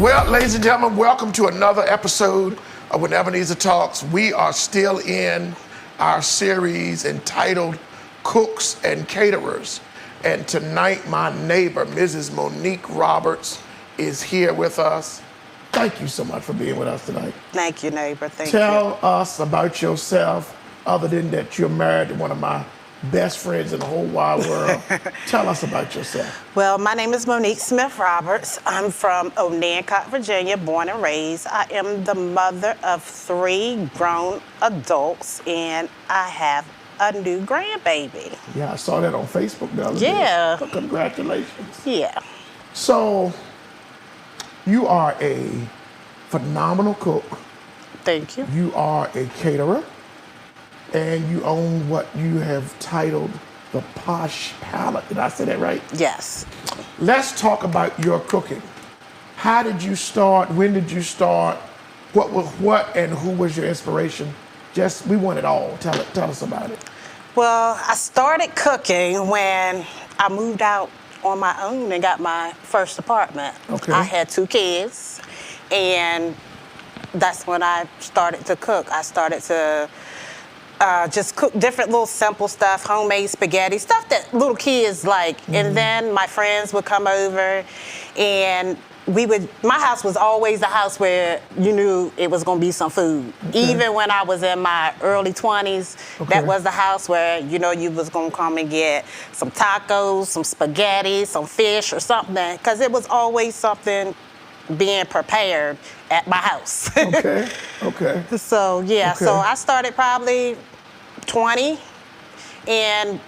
Well, ladies and gentlemen, welcome to another episode of When Ebenezer Talks. We are still in our series entitled Cooks and Caterers. And tonight, my neighbor, Mrs. Monique Roberts, is here with us. Thank you so much for being with us tonight. Thank you, neighbor. Thank you. Tell us about yourself, other than that you're married to one of my best friends in the whole wide world. Tell us about yourself. Well, my name is Monique Smith-Roberts. I'm from Onancock, Virginia, born and raised. I am the mother of 3 grown adults, and I have a new grandbaby. Yeah, I saw that on Facebook the other Yeah. day. Congratulations. Yeah. So, you are a phenomenal cook. Thank you. You are a caterer. And you own what you have titled the Posh Pallet. Did I say that right? Yes. Let's talk about your cooking. How did you start? When did you start? What and who was your inspiration? We want it all. Tell us about it. Well, I started cooking when I moved out on my own and got my first apartment. Okay. I had 2 kids, and that's when I started to cook. I started to just cook different little simple stuff, homemade spaghetti, stuff that little kids like. Mm-hmm. And then my friends would come over, and my house was always the house where you knew it was gonna be some food. Okay. Even when I was in my early 20s, okay, that was the house where, you know, you was gonna come and get some tacos, some spaghetti, some fish or something, because it was always something being prepared at my house. Okay. So, yeah, okay. So I started probably 20, and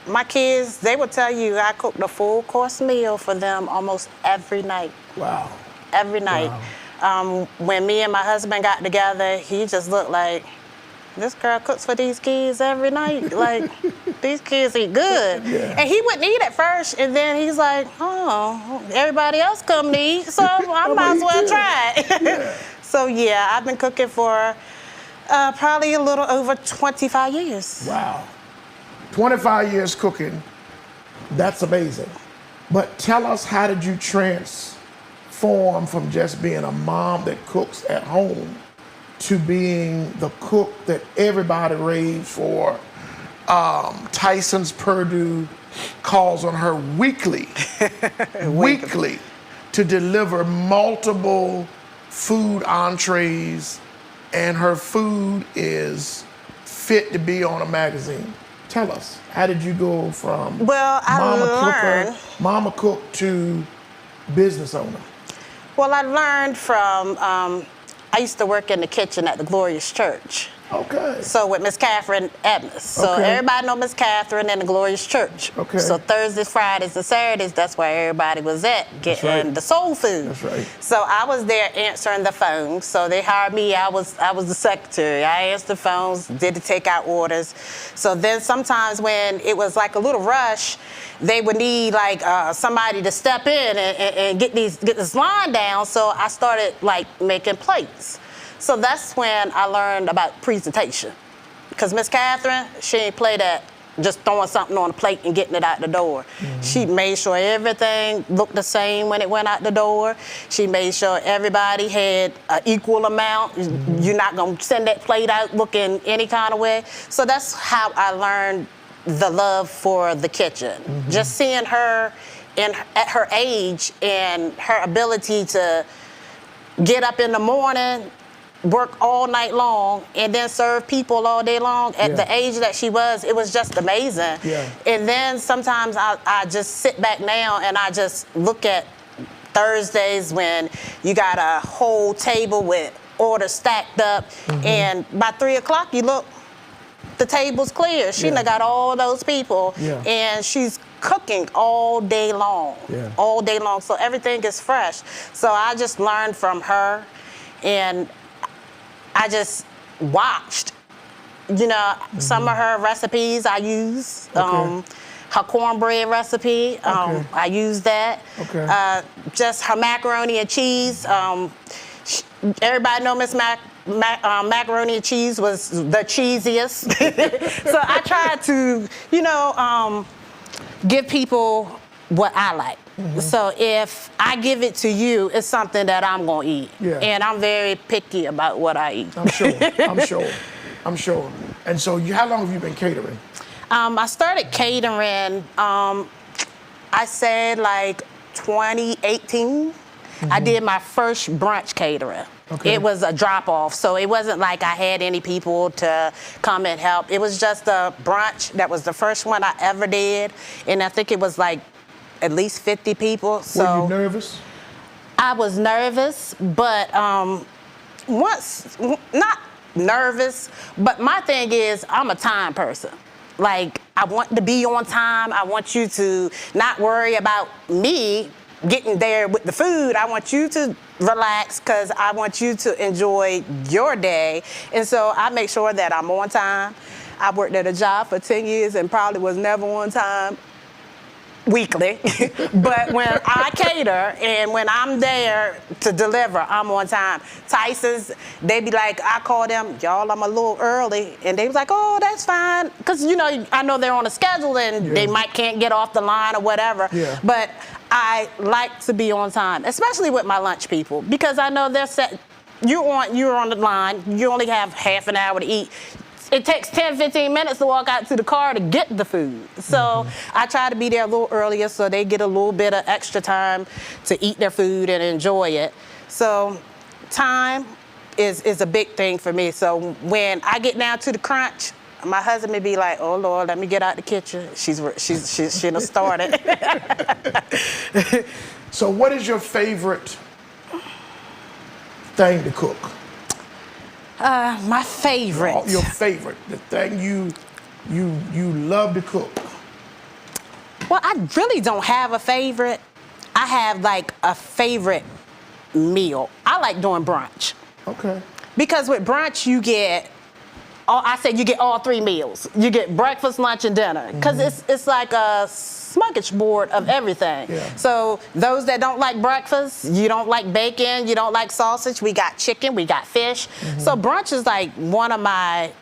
my kids, they would tell you I cooked a full course meal for them almost every night. Wow. Every night. Wow. When me and my husband got together, he just looked like, this girl cooks for these kids every night. Like, these kids eat good. Yeah. And he wouldn't eat at first, and then he's like, oh, everybody else come to eat, so I might as well try it. Yeah. So, yeah, I've been cooking for probably a little over 25 years. Wow. 25 years cooking, that's amazing. But tell us, how did you transform from just being a mom that cooks at home to being the cook that everybody raves for? Tyson's Purdue calls on her weekly to deliver multiple food entrees, and her food is fit to be on a magazine. Tell us, how did you go from mama cook to business owner? Well, I learned from, I used to work in the kitchen at the Glorious Church. Okay. So with Miss Catherine Ebenezer. So everybody know Miss Catherine in the Glorious Church. Okay. So Thursdays, Fridays, and Saturdays, that's where everybody was at, getting the soul food. That's right. So I was there answering the phone. So they hired me. I was the secretary. I answered the phones, did the takeout orders. So then sometimes when it was like a little rush, they would need like somebody to step in and get this line down. So I started like making plates. So that's when I learned about presentation. Because Miss Catherine, she ain't play that just throwing something on a plate and getting it out the door. Mm-hmm. She made sure everything looked the same when it went out the door. She made sure everybody had an equal amount. Mm-hmm. You're not gonna send that plate out looking any kind of way. So that's how I learned the love for the kitchen. Mm-hmm. Just seeing her at her age and her ability to get up in the morning, work all night long, and then serve people all day long. At the age that she was, it was just amazing. Yeah. And then sometimes I just sit back now and I just look at Thursdays when you got a whole table with orders stacked up, mm-hmm, and by 3 o'clock you look, the table's clear. She done got all those people, and she's cooking all day long, all day long. So everything is fresh. So I just learned from her, and I just watched, you know, some of her recipes I use. Her cornbread recipe, I use that. Just her macaroni and cheese. Everybody know Miss macaroni and cheese was the cheesiest. So I tried to, you know, give people what I like. So if I give it to you, it's something that I'm gonna eat. Yeah. And I'm very picky about what I eat. I'm sure. I'm sure. And so, how long have you been catering? I started catering, I said like 2018. I did my first brunch catering. Okay. It was a drop-off, so it wasn't like I had any people to come and help. It was just a brunch. That was the first one I ever did, and I think it was like at least 50 people. So were you nervous? I was nervous, but not nervous, but my thing is I'm a time person. Like, I want to be on time. I want you to not worry about me getting there with the food. I want you to relax because I want you to enjoy your day. And so I make sure that I'm on time. I worked at a job for 10 years and probably was never on time weekly. But when I cater and when I'm there to deliver, I'm on time. Tyson's, they be like, I call them, y'all, I'm a little early. And they was like, oh, that's fine. Because, you know, I know they're on a schedule and they can't get off the line or whatever. Yeah. But I like to be on time, especially with my lunch people, because I know they're set. You're on the line. You only have half an hour to eat. It takes 10, 15 minutes to walk out to the car to get the food. So I try to be there a little earlier so they get a little bit of extra time to eat their food and enjoy it. So time is a big thing for me. So when I get down to the crunch, my husband may be like, oh, Lord, let me get out the kitchen. She done started. So what is your favorite thing to cook? My favorite. Your favorite, the thing you love to cook. Well, I really don't have a favorite. I have like a favorite meal. I like doing brunch. Okay. Because with brunch, you get you get all 3 meals. You get breakfast, lunch, and dinner. Because it's like a smorgasbord of everything. Yeah. So those that don't like breakfast, you don't like bacon, you don't like sausage, we got chicken, we got fish. So brunch is like one of my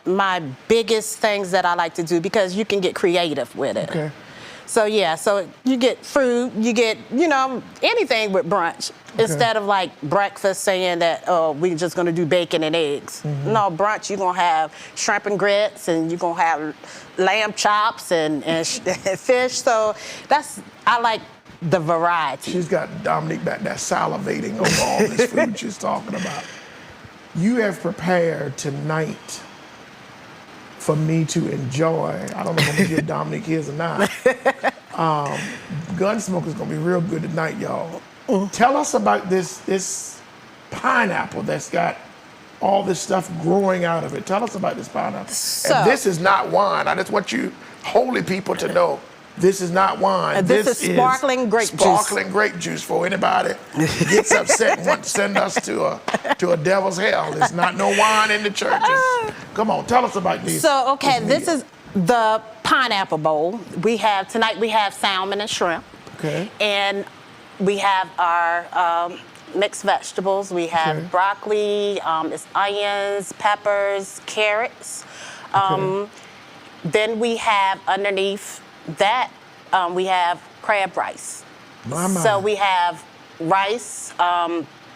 biggest things that I like to do because you can get creative with it. Okay. So yeah, so you get fruit, you get, you know, anything with brunch. Instead of like breakfast saying that, oh, we're just gonna do bacon and eggs. No, brunch, you're gonna have shrimp and grits and you're gonna have lamb chops and fish. So I like the variety. She's got Dominique back there salivating over all this food she's talking about. You have prepared tonight for me to enjoy. I don't know if I'm gonna give Dominique his or not. Gunsmoke is gonna be real good tonight, y'all. Tell us about this pineapple that's got all this stuff growing out of it. Tell us about this pineapple. So, and this is not wine. I just want you holy people to know this is not wine. This is sparkling grape juice. Sparkling grape juice for anybody gets upset and wants to send us to a devil's hell. There's not no wine in the churches. Come on, tell us about these. So, okay, this is the pineapple bowl. Tonight we have salmon and shrimp. Okay. And we have our mixed vegetables. We have broccoli, it's onions, peppers, carrots. Then we have underneath that, we have crab rice. Mama. So we have rice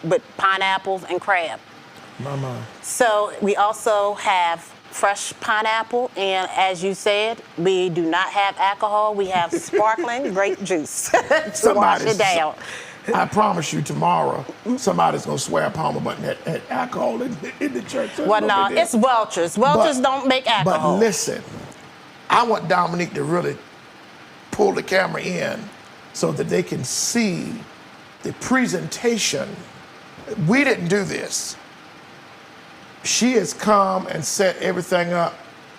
with pineapples and crab. Mama. So we also have fresh pineapple, and as you said, we do not have alcohol. We have sparkling grape juice to wash it down. I promise you tomorrow, somebody's going to swear a palm button at alcohol in the church. Well, no, it's Welch's. Welch's don't make alcohol. But listen, I want Dominique to really pull the camera in so that they can see the presentation. We didn't do this. She has come and set everything up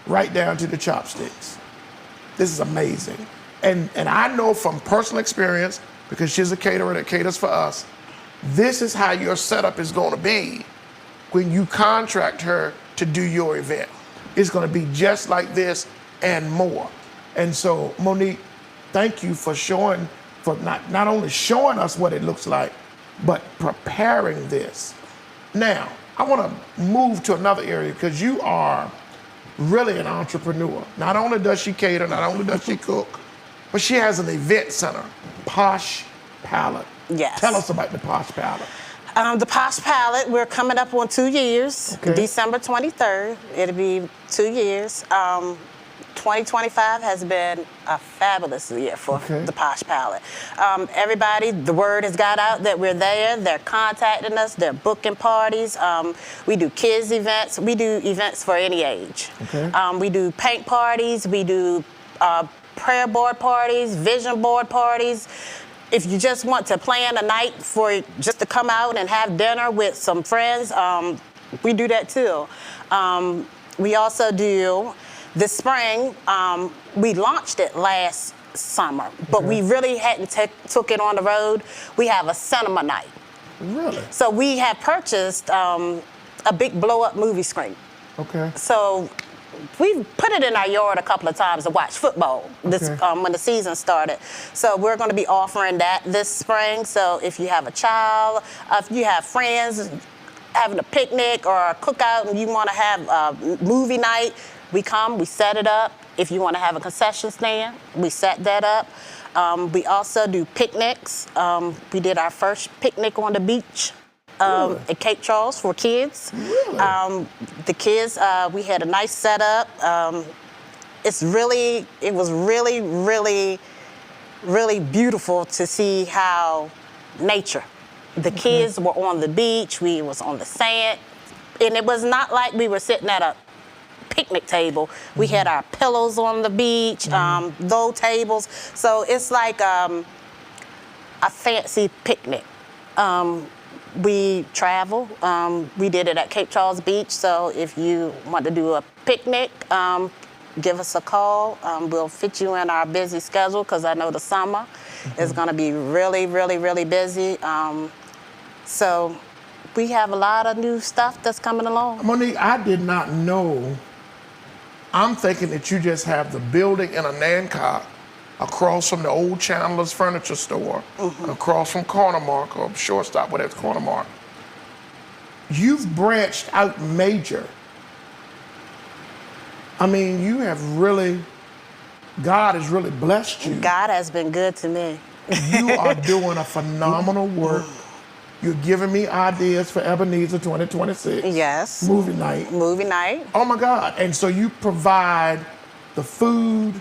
right down to the chopsticks. This is amazing. And I know from personal experience, because she's a caterer that caters for us, this is how your setup is going to be when you contract her to do your event. It's going to be just like this and more. And so, Monique, thank you for not only showing us what it looks like, but preparing this. Now, I want to move to another area because you are really an entrepreneur. Not only does she cater, not only does she cook, But she has an event center, Posh Pallet. Yes. Tell us about the Posh Pallet. The Posh Pallet, we're coming up on 2 years, Okay. December 23rd. It'll be 2 years. 2025 has been a fabulous year for the Posh Pallet. Everybody, the word has got out that we're there. They're contacting us. They're booking parties. We do kids events. We do events for any age. Okay. We do paint parties. We do prayer board parties, vision board parties. If you just want to plan a night for just to come out and have dinner with some friends, we do that too. We also do, this spring, we launched it last summer, but we really hadn't took it on the road. We have a cinema night. Really? So we have purchased a big blow-up movie screen. Okay. So we've put it in our yard a couple of times to watch football when the season started. So we're going to be offering that this spring. So if you have a child, if you have friends having a picnic or a cookout and you want to have a movie night, we come, we set it up. If you want to have a concession stand, we set that up. We also do picnics. We did our first picnic on the beach at Cape Charles for kids. Really? The kids, we had a nice setup. It was really beautiful to see how nature. The kids were on the beach, we was on the sand, and it was not like we were sitting at a picnic table. We had our pillows on the beach, low tables. So it's like a fancy picnic. We travel. We did it at Cape Charles Beach. So if you want to do a picnic, give us a call. We'll fit you in our busy schedule because I know the summer is going to be really busy. So we have a lot of new stuff that's coming along. Monique, I did not know. I'm thinking that you just have the building in a Nancock across from the old Chandler's Furniture Store, across from Corner Mark or Shortstop, whatever, Corner Mark. You've branched out major. I mean, you have really, God has really blessed you. God has been good to me. You are doing a phenomenal work. You're giving me ideas for Ebenezer 2026. Yes. Movie night. Movie night. Oh my God. And so you provide the food.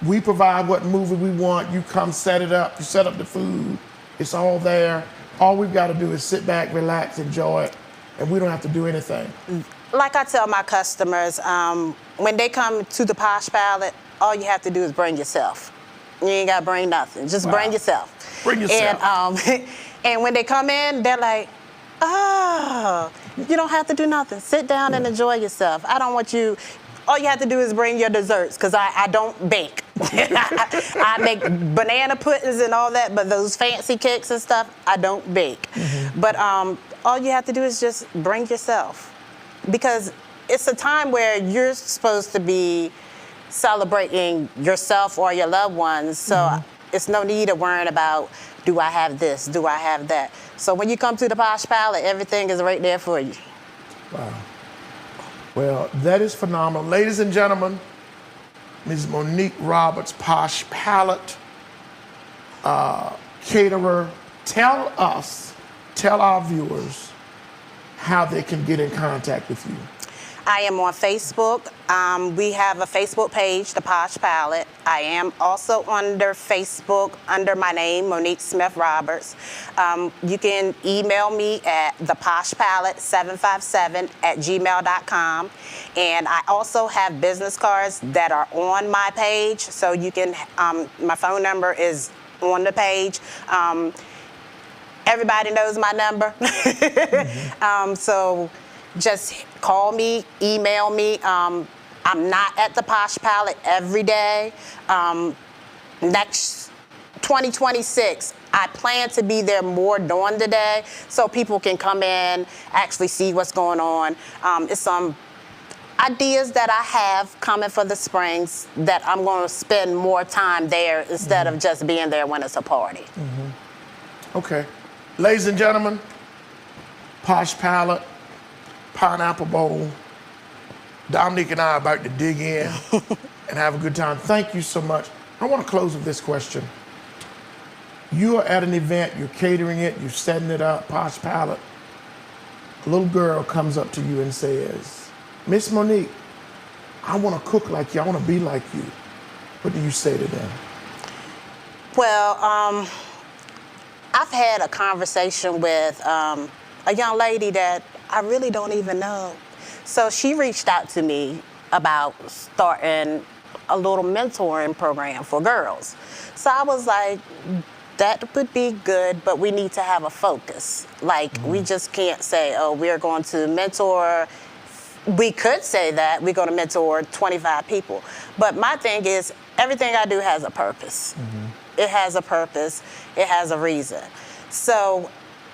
We provide what movie we want. You come set it up. You set up the food. It's all there. All we've got to do is sit back, relax, enjoy it. And we don't have to do anything. Like I tell my customers, when they come to the Posh Pallet, all you have to do is bring yourself. You ain't got to bring nothing. Just bring yourself. Bring yourself. And when they come in, they're like, oh, you don't have to do nothing. Sit down and enjoy yourself. I don't want you, all you have to do is bring your desserts, because I don't bake. I make banana puddings and all that, but those fancy cakes and stuff, I don't bake. But all you have to do is just bring yourself. Because it's a time where you're supposed to be celebrating yourself or your loved ones, so it's no need of worrying about, do I have this, do I have that? So when you come to the Posh Pallet, everything is right there for you. Wow. Well, that is phenomenal. Ladies and gentlemen, Ms. Monique Roberts, Posh Pallet, caterer. Tell our viewers how they can get in contact with you. I am on Facebook. We have a Facebook page, The Posh Pallet. I am also under Facebook under my name, Monique Smith-Roberts. You can email me at theposhpallet757@gmail.com. And I also have business cards that are on my page. So you can, my phone number is on the page. Everybody knows my number. So just call me, email me. I'm not at the Posh Pallet every day. Next 2026, I plan to be there more during the day so people can come in, actually see what's going on. It's some ideas that I have coming for the springs that I'm going to spend more time there instead of just being there when it's a party. Okay. Ladies and gentlemen, Posh Pallet, Pineapple Bowl. Dominique and I are about to dig in and have a good time. Thank you so much. I want to close with this question. You are at an event, you're catering it, you're setting it up, Posh Pallet. A little girl comes up to you and says, Miss Monique, I want to cook like you, I want to be like you. What do you say to them? Well, I've had a conversation with a young lady that I really don't even know. So she reached out to me about starting a little mentoring program for girls. So I was like, that would be good, but we need to have a focus. Like, we just can't say, oh, we're going to mentor. We could say that we're going to mentor 25 people. But my thing is, everything I do has a purpose. It has a purpose. It has a reason. So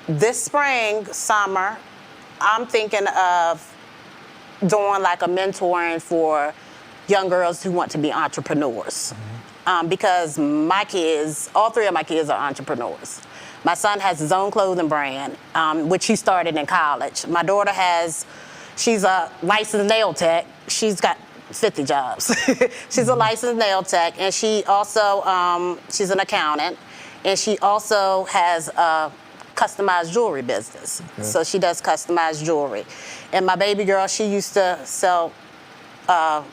this spring, summer, I'm thinking of doing like a mentoring for young girls who want to be entrepreneurs. Because my kids, all three of my kids are entrepreneurs. My son has his own clothing brand, which he started in college. My daughter she's a licensed nail tech. She's got 50 jobs. She's a licensed nail tech, and she also, she's an accountant, and she also has a customized jewelry business. Okay. So she does customized jewelry. And my baby girl, she used to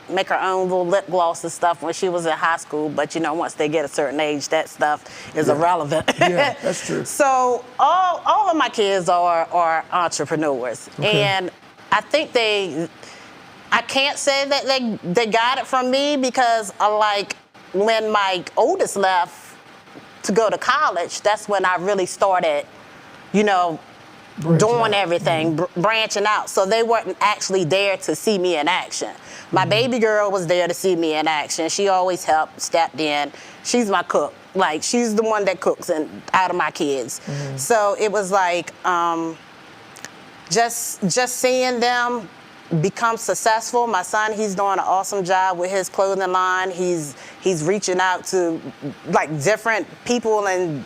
make her own little lip gloss and stuff when she was in high school, but you know, once they get a certain age, that stuff is irrelevant. Yeah, that's true. So all of my kids are entrepreneurs. Okay. And I think I can't say that they got it from me, because like when my oldest left to go to college, that's when I really started, you know, doing everything, branching out. So they weren't actually there to see me in action. My baby girl was there to see me in action. She always helped, stepped in. She's my cook. Like, she's the one that cooks out of my kids. So it was like, just seeing them become successful. My son, he's doing an awesome job with his clothing line. He's reaching out to like different people and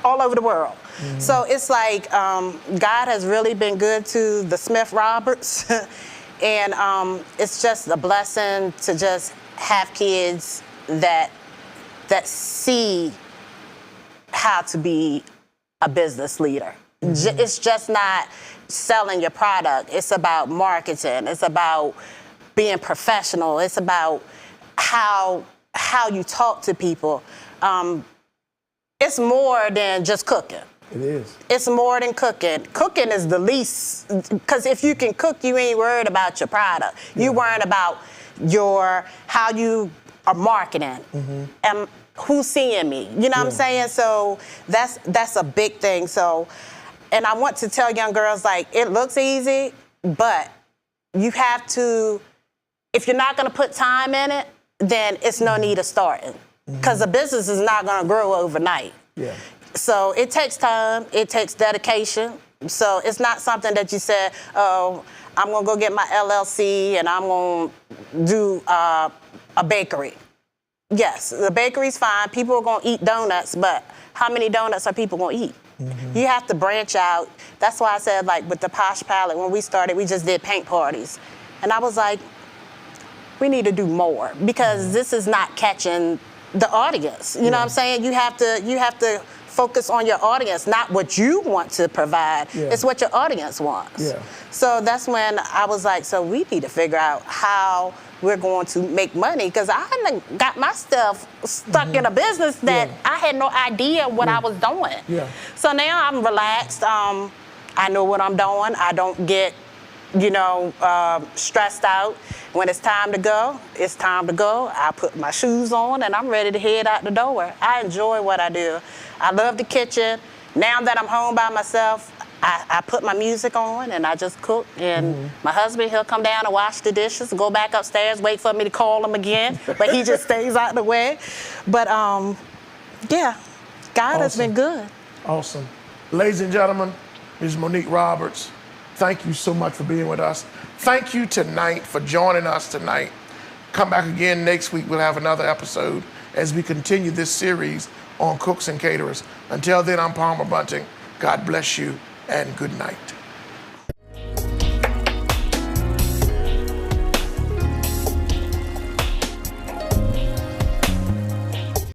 all over the world. So it's like God has really been good to the Smith-Roberts. And it's just a blessing to just have kids that see how to be a business leader. It's just not selling your product. It's about marketing. It's about being professional. It's about how you talk to people. It's more than just cooking. It is. It's more than cooking. Cooking is the least, because if you can cook, you ain't worried about your product. You worried about how you are marketing and who's seeing me. You know what I'm saying? So that's a big thing. So, and I want to tell young girls, like, it looks easy, but you have to, if you're not going to put time in it, then it's no need of starting, because a business is not going to grow overnight. Yeah. So it takes time, it takes dedication. So it's not something that you said, oh, I'm gonna go get my LLC and I'm gonna do a bakery. Yes, the bakery's fine, people are gonna eat donuts, but how many donuts are people gonna eat? You have to branch out. That's why I said, like, with the Posh Pallet, when we started, we just did paint parties. And I was like, we need to do more, because this is not catching the audience. You know what I'm saying? You have to focus on your audience, not what you want to provide. It's what your audience wants. So that's when I was like, so we need to figure out how we're going to make money, because I hadn't got myself stuck in a business that I had no idea what I was doing. So now I'm relaxed. I know what I'm doing. I don't get, stressed out. When it's time to go, it's time to go. I put my shoes on and I'm ready to head out the door. I enjoy what I do. I love the kitchen. Now that I'm home by myself, I put my music on and I just cook. And my husband, he'll come down and wash the dishes, go back upstairs, wait for me to call him again. But he just stays out the way. But God has been good. Awesome. Ladies and gentlemen, Ms. Monique Roberts, thank you so much for being with us. Thank you tonight for joining us tonight. Come back again next week. We'll have another episode as we continue this series on cooks and caterers. Until then, I'm Palmer Bunting. God bless you and good night.